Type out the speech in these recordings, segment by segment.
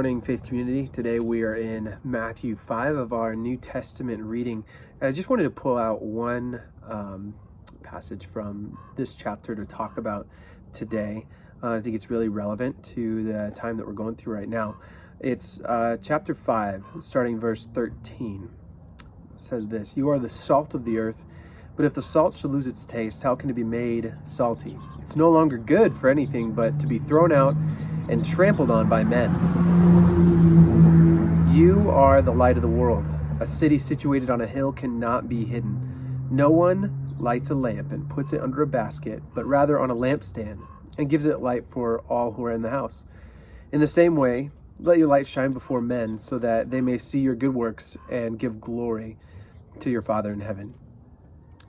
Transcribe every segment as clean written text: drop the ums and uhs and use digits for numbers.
morning, Faith Community. Today we are in Matthew 5 of our New Testament reading. And I just wanted to pull out one passage from this chapter to talk about today. I think it's really relevant to the time that we're going through right now. It's chapter 5, starting verse 13. It says this: "You are the salt of the earth, but if the salt should lose its taste, how can it be made salty? It's no longer good for anything but to be thrown out and trampled on by men. You are the light of the world. A city situated on a hill cannot be hidden. No one lights a lamp and puts it under a basket, but rather on a lampstand, and gives it light for all who are in the house. In the same way, let your light shine before men, so that they may see your good works and give glory to your Father in heaven."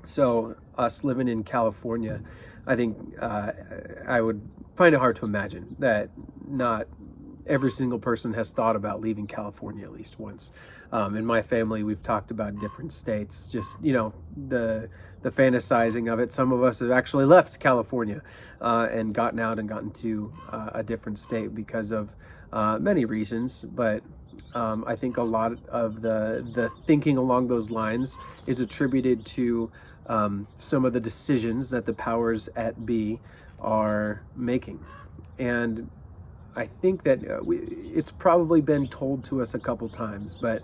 So, us living in California, I think I would find it hard to imagine that not every single person has thought about leaving California at least once. In my family, we've talked about different states, just, the fantasizing of it. Some of us have actually left California and gotten out and gotten to a different state because of many reasons. But I think a lot of the thinking along those lines is attributed to some of the decisions that the powers at be are making. And I think that it's probably been told to us a couple times, but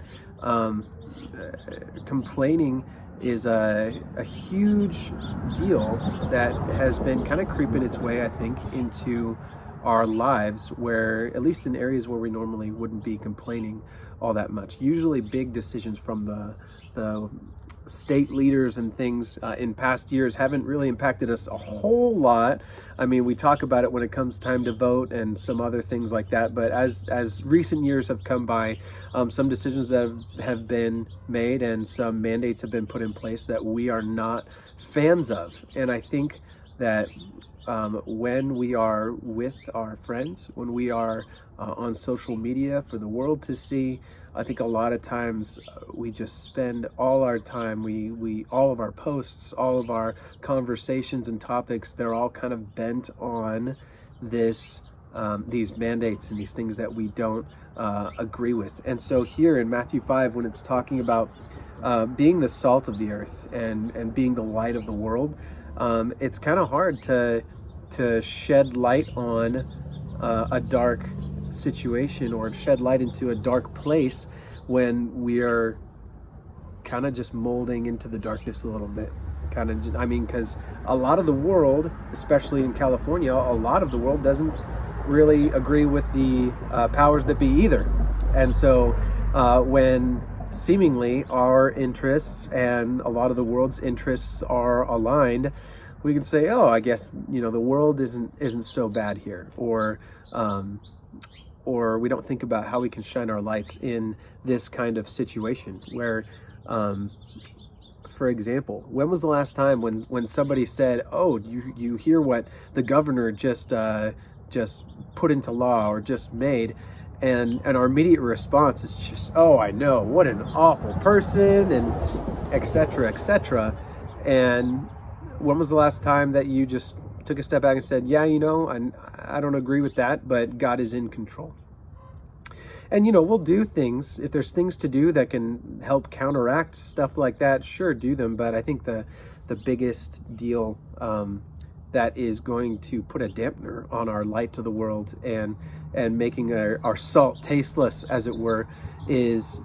complaining is a huge deal that has been kind of creeping its way, I think, into our lives, where at least in areas where we normally wouldn't be complaining all that much. Usually big decisions from the state leaders and things in past years haven't really impacted us a whole lot. I mean, we talk about it when it comes time to vote and some other things like that, but as recent years have come by, some decisions that have been made and some mandates have been put in place that we are not fans of. And I think that when we are with our friends, when we are on social media for the world to see, I think a lot of times we just spend all our time, we all of our posts, all of our conversations and topics, they're all kind of bent on this, these mandates and these things that we don't agree with. And so here in Matthew 5, when it's talking about being the salt of the earth and being the light of the world, it's kind of hard to shed light on a dark situation or shed light into a dark place when we are kind of just molding into the darkness a little bit. Because a lot of the world, especially in California, a lot of the world doesn't really agree with the powers that be either. And so when seemingly our interests and a lot of the world's interests are aligned, we can say, oh, I guess, the world isn't so bad here, or we don't think about how we can shine our lights in this kind of situation where, for example, when was the last time when somebody said, oh, you hear what the governor just put into law or just made, and our immediate response is just, oh, I know, what an awful person, and et cetera, et cetera. And when was the last time that you just took a step back and said, yeah, I don't agree with that, but God is in control? And, we'll do things. If there's things to do that can help counteract stuff like that, sure, do them. But I think the biggest deal that is going to put a dampener on our light to the world and making our salt tasteless, as it were, is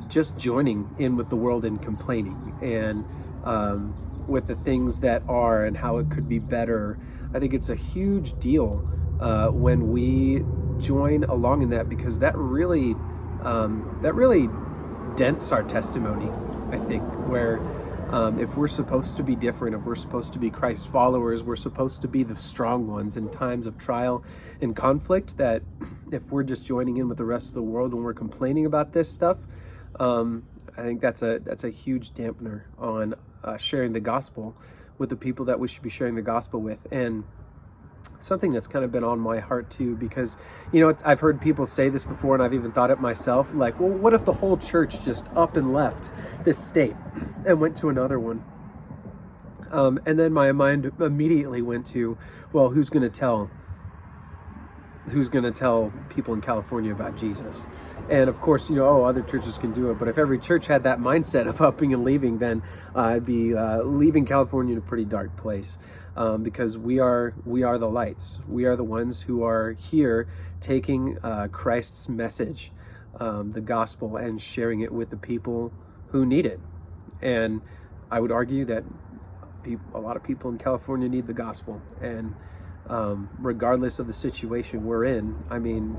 just joining in with the world and complaining and with the things that are and how it could be better. I think it's a huge deal when we join along in that, because that really dents our testimony, I think, where if we're supposed to be different, if we're supposed to be Christ followers, we're supposed to be the strong ones in times of trial and conflict, that if we're just joining in with the rest of the world when we're complaining about this stuff, I think that's a huge dampener on sharing the gospel with the people that we should be sharing the gospel with. And something that's kind of been on my heart too, because, I've heard people say this before, and I've even thought it myself, like, well, what if the whole church just up and left this state and went to another one? And then my mind immediately went to, well, who's going to tell who's going to tell people in California about Jesus? And of course, other churches can do it. But if every church had that mindset of upping and leaving, then I'd be leaving California in a pretty dark place. Because we are the lights. We are the ones who are here taking Christ's message, the gospel, and sharing it with the people who need it. And I would argue that a lot of people in California need the gospel. And regardless of the situation we're in, I mean,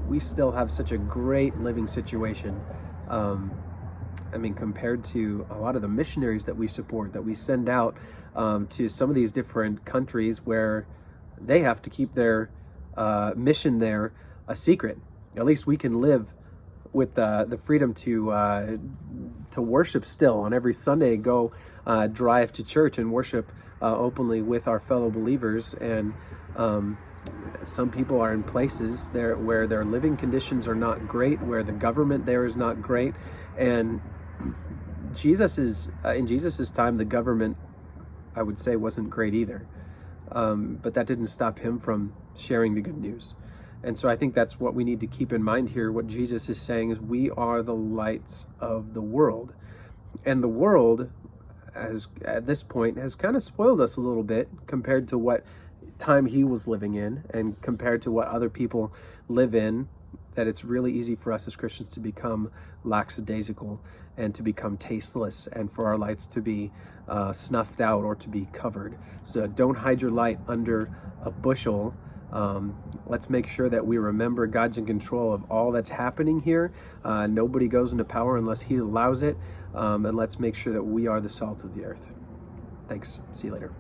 we still have such a great living situation. I mean, compared to a lot of the missionaries that we support, that we send out to some of these different countries where they have to keep their mission there a secret. At least we can live with the freedom to worship still on every Sunday, go drive to church and worship openly with our fellow believers. And some people are in places there where their living conditions are not great, where the government there is not great. And in Jesus's time, the government, I would say, wasn't great either. But that didn't stop him from sharing the good news. And so I think that's what we need to keep in mind here. What Jesus is saying is we are the lights of the world. And the world, at this point, has kind of spoiled us a little bit compared to what time he was living in and compared to what other people live in, that it's really easy for us as Christians to become lackadaisical and to become tasteless and for our lights to be snuffed out or to be covered. So don't hide your light under a bushel. Let's make sure that we remember God's in control of all that's happening here. Nobody goes into power unless he allows it. And let's make sure that we are the salt of the earth. Thanks. See you later.